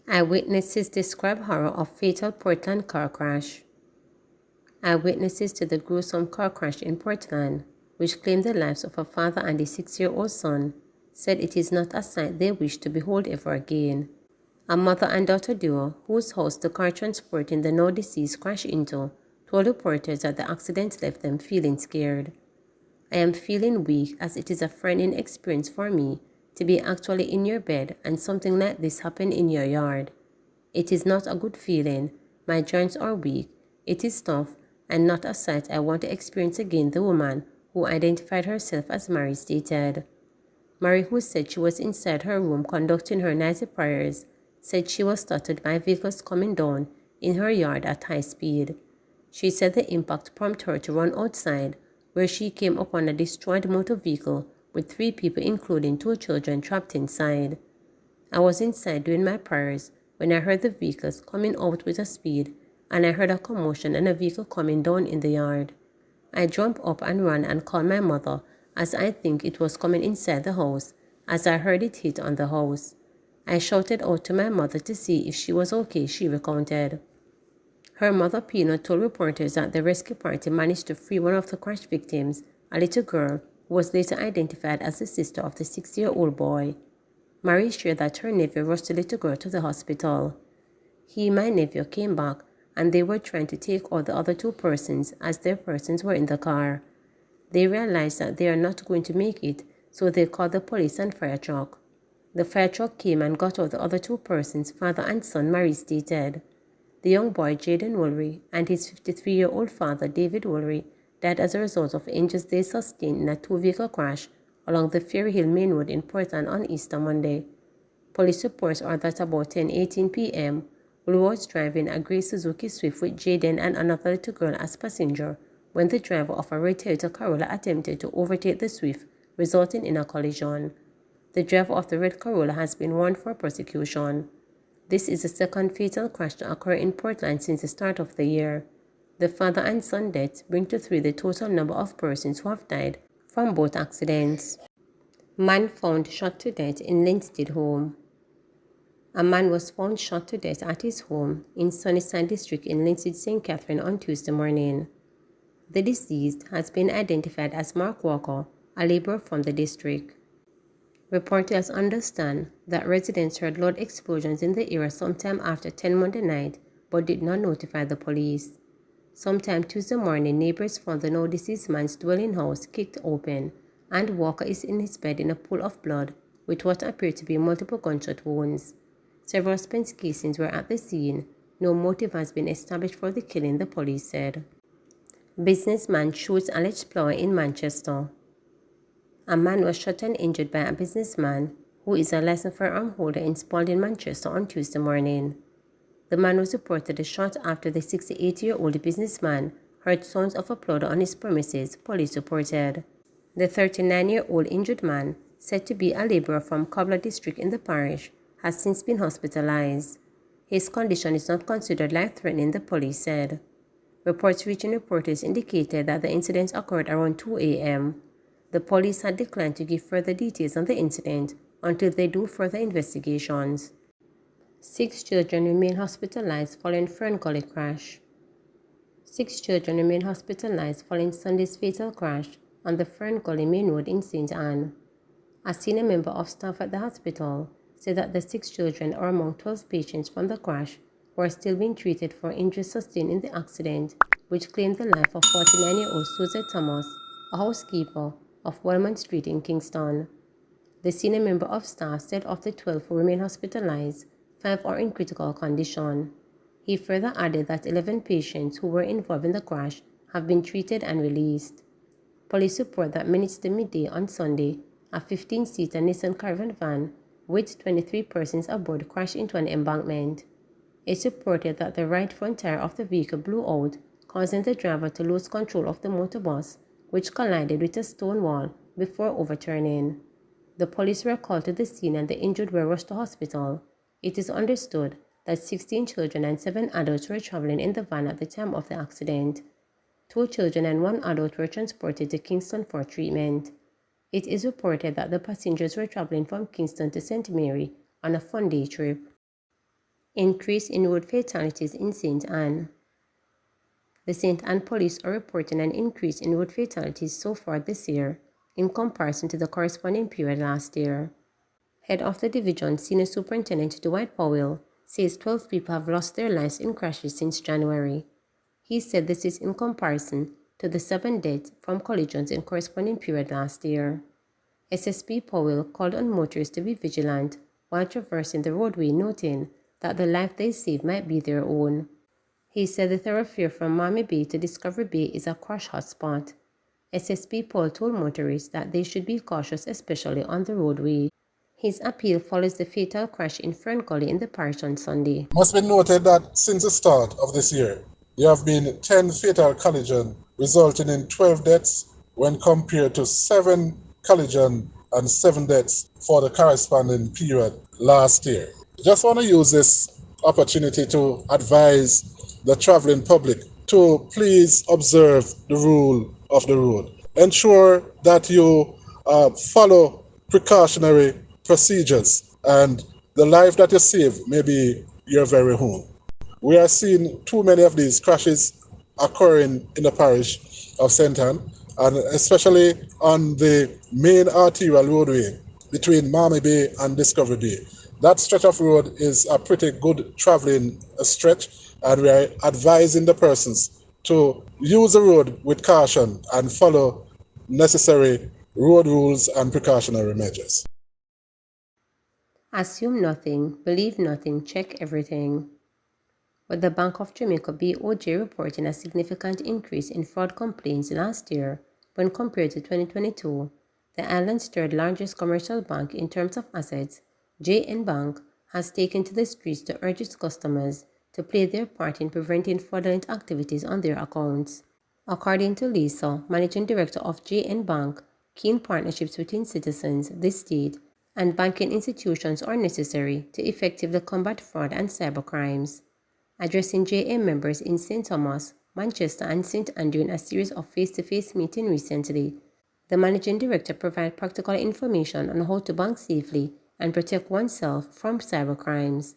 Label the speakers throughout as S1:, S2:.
S1: Eyewitnesses describe horror of fatal Portland car crash. Eyewitnesses to the gruesome car crash in Portland, which claimed the lives of a father and a 6-year-old son, said it is not a sight they wish to behold ever again. A mother and daughter duo, whose house the car transporting the now deceased crashed into, told reporters that the accident left them feeling scared. "I am feeling weak as it is a frightening experience for me to be actually in your bed and something like this happen in your yard. It is not a good feeling. My joints are weak. It is tough and not a sight I want to experience again," the woman, who identified herself as Mary, stated. Mary, who said she was inside her room conducting her nightly prayers, said she was startled by vehicles coming down in her yard at high speed. She said the impact prompted her to run outside, where she came upon a destroyed motor vehicle with 3 people, including 2 children, trapped inside. "I was inside doing my prayers when I heard the vehicles coming out with a speed, and I heard a commotion and a vehicle coming down in the yard. I jumped up and ran and called my mother, as I think it was coming inside the house, as I heard it hit on the house. I shouted out to my mother to see if she was okay," she recounted. Her mother, Pina, told reporters that the rescue party managed to free one of the crash victims, a little girl who was later identified as the sister of the 6-year-old boy. Mary shared that her nephew rushed the little girl to the hospital. "He, my nephew, came back, and they were trying to take out the other 2 persons as their persons were in the car. They realized that they are not going to make it, so they called the police and fire truck. The fire truck came and got out the other 2 persons, father and son," Mary stated. The young boy, Jaden Woolery, and his 53-year-old father, David Woolery, died as a result of injuries they sustained in a 2-vehicle crash along the Ferry Hill Main Road in Portland on Easter Monday. Police reports are that about 10:18 p.m., Woolery was driving a gray Suzuki Swift with Jaden and another little girl as passenger when the driver of a red Toyota Corolla attempted to overtake the Swift, resulting in a collision. The driver of the red Corolla has been warned for prosecution. This is the second fatal crash to occur in Portland since the start of the year. The father and son deaths bring to 3 the total number of persons who have died from both accidents. Man found shot to death in Linstead home. A man was found shot to death at his home in Sunnyside District in Linstead, St. Catherine on Tuesday morning. The deceased has been identified as Mark Walker, a laborer from the district. Reporters understand that residents heard loud explosions in the area sometime after 10 Monday night but did not notify the police. Sometime Tuesday morning, neighbors found the now deceased man's dwelling house kicked open, and Walker is in his bed in a pool of blood with what appeared to be multiple gunshot wounds. Several spent casings were at the scene. No motive has been established for the killing, the police said. Businessman shoots alleged ploy in Manchester. A man was shot and injured by a businessman who is a licensed firearm holder in Spalding, Manchester on Tuesday morning. The man was reportedly shot after the 68-year-old businessman heard sounds of applause on his premises, police reported. The 39-year-old injured man, said to be a laborer from Cobbler District in the parish, has since been hospitalized. His condition is not considered life-threatening, the police said. Reports reaching reporters indicated that the incident occurred around 2 a.m. The police had declined to give further details on the incident until they do further investigations. 6 children remain hospitalized following Fern Gully crash. 6 children remain hospitalized following Sunday's fatal crash on the Fern Gully Main Road in St. Anne. A senior member of staff at the hospital said that the 6 children are among 12 patients from the crash who are still being treated for injuries sustained in the accident, which claimed the life of 49-year-old Suzette Thomas, a housekeeper of Wellman Street in Kingston. The senior member of staff said of the 12 who remain hospitalized, 5 are in critical condition. He further added that 11 patients who were involved in the crash have been treated and released. Police report that minutes to midday on Sunday, a 15-seater Nissan Caravan van with 23 persons aboard crashed into an embankment. It's reported that the right front tire of the vehicle blew out, causing the driver to lose control of the motor bus, which collided with a stone wall before overturning. The police were called to the scene and the injured were rushed to hospital. It is understood that 16 children and 7 adults were traveling in the van at the time of the accident. 2 children and 1 adult were transported to Kingston for treatment. It is reported that the passengers were traveling from Kingston to St. Mary on a fun-day trip. Increase in road fatalities in St. Anne. The St. Anne police are reporting an increase in road fatalities so far this year in comparison to the corresponding period last year. Head of the division, Senior Superintendent Dwight Powell, says 12 people have lost their lives in crashes since January. He said this is in comparison to the 7 deaths from collisions in corresponding period last year. SSP Powell called on motorists to be vigilant while traversing the roadway, noting that the life they save might be their own. He said the thoroughfare from Miami Bay to Discovery Bay is a crash hotspot. SSP Powell told motorists that they should be cautious, especially on the roadway. His appeal follows the fatal crash in Fern Gully in the parish on Sunday.
S2: It must be noted that since the start of this year, there have been 10 fatal collisions, resulting in 12 deaths when compared to 7 collisions and 7 deaths for the corresponding period last year. Just want to use this opportunity to advise the traveling public to please observe the rule of the road. Ensure that you follow precautionary procedures, and the life that you save may be your very own. We are seeing too many of these crashes occurring in the parish of St. Anne, and especially on the main arterial roadway between Miami Bay and Discovery Bay. That stretch of road is a pretty good traveling stretch, and we are advising the persons to use the road with caution and follow necessary road rules and precautionary measures.
S1: Assume nothing, believe nothing, check everything. With the Bank of Jamaica BOJ reporting a significant increase in fraud complaints last year when compared to 2022, the island's third largest commercial bank in terms of assets, JN Bank, has taken to the streets to urge its customers to play their part in preventing fraudulent activities on their accounts. According to Lisa, Managing Director of JN Bank, keen partnerships between citizens, the state, and banking institutions are necessary to effectively combat fraud and cybercrimes. Addressing JM members in St. Thomas, Manchester, and St. Andrew in a series of face-to-face meetings recently, the Managing Director provided practical information on how to bank safely and protect oneself from cybercrimes.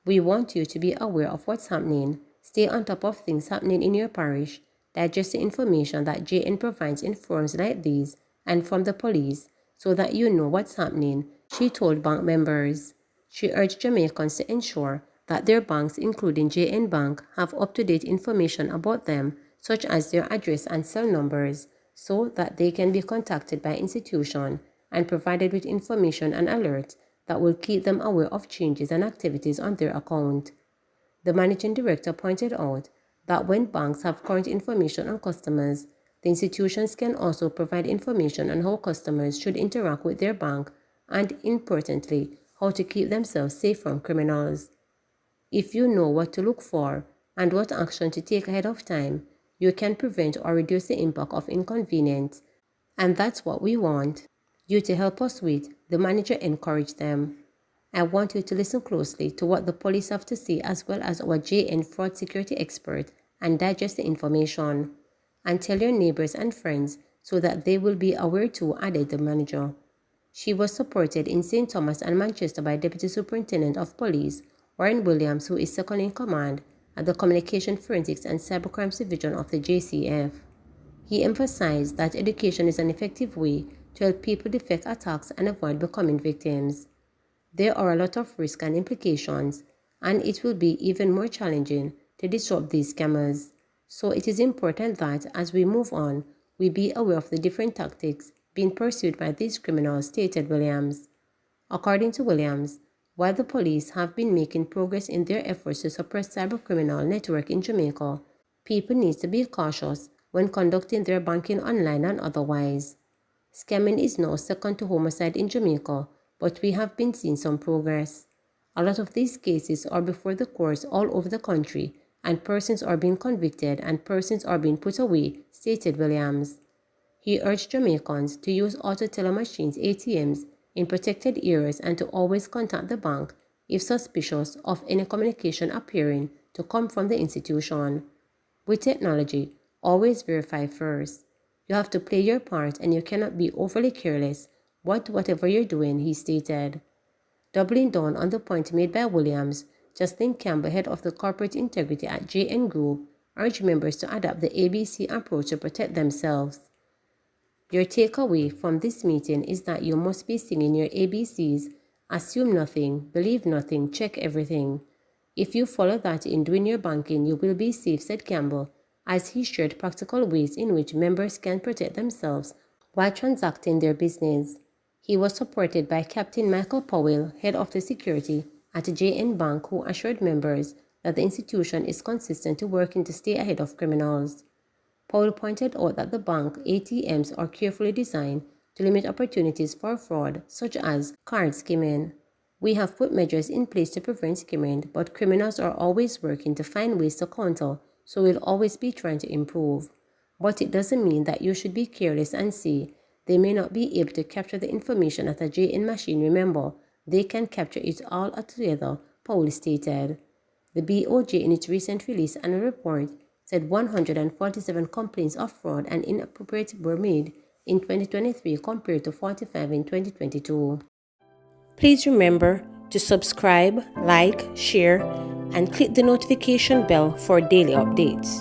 S1: We want you to be aware of what's happening, stay on top of things happening in your parish, digest the information that JN provides in forums like these and from the police so that you know what's happening, she told bank members. She urged Jamaicans to ensure that their banks, including JN Bank, have up-to-date information about them, such as their address and cell numbers, so that they can be contacted by institution and provided with information and alerts that will keep them aware of changes and activities on their account. The Managing Director pointed out that when banks have current information on customers, the institutions can also provide information on how customers should interact with their bank and, importantly, how to keep themselves safe from criminals. If you know what to look for and what action to take ahead of time, you can prevent or reduce the impact of inconvenience. And that's what we want you to help us with, the manager encouraged them. I want you to listen closely to what the police have to say as well as our JN fraud security expert and digest the information. And tell your neighbors and friends so that they will be aware too, added the manager. She was supported in St. Thomas and Manchester by Deputy Superintendent of Police Warren Williams, who is second in command at the Communication Forensics and Cybercrimes Division of the JCF. He emphasized that education is an effective way to help people defect attacks and avoid becoming victims. There are a lot of risks and implications, and it will be even more challenging to disrupt these scammers. So it is important that, as we move on, we be aware of the different tactics being pursued by these criminals, stated Williams. According to Williams, while the police have been making progress in their efforts to suppress cybercriminal network in Jamaica, people need to be cautious when conducting their banking online and otherwise. Scamming is now second to homicide in Jamaica, but we have been seeing some progress. A lot of these cases are before the courts all over the country, and persons are being convicted and persons are being put away, stated Williams. He urged Jamaicans to use auto teller machines, ATMs, in protected areas and to always contact the bank if suspicious of any communication appearing to come from the institution. With technology, always verify first. You have to play your part and you cannot be overly careless whatever you're doing, he stated. Doubling down on the point made by Williams, Justin Campbell, head of the corporate integrity at JN Group, urged members to adopt the ABC approach to protect themselves. Your takeaway from this meeting is that you must be singing your ABCs, assume nothing, believe nothing, check everything. If you follow that in doing your banking, you will be safe, said Campbell, as he shared practical ways in which members can protect themselves while transacting their business. He was supported by Captain Michael Powell, head of the security at JN Bank, who assured members that the institution is consistently working to stay ahead of criminals. Powell pointed out that the bank ATMs are carefully designed to limit opportunities for fraud, such as card skimming. We have put measures in place to prevent skimming, but criminals are always working to find ways to counter, so we'll always be trying to improve. But it doesn't mean that you should be careless and say they may not be able to capture the information at a JN machine. Remember, they can capture it all together, Powell stated. The BOJ, in its recent release annual report, said 147 complaints of fraud and inappropriate were made in 2023 compared to 45 in 2022. Please remember to subscribe, like, share, and click the notification bell for daily updates.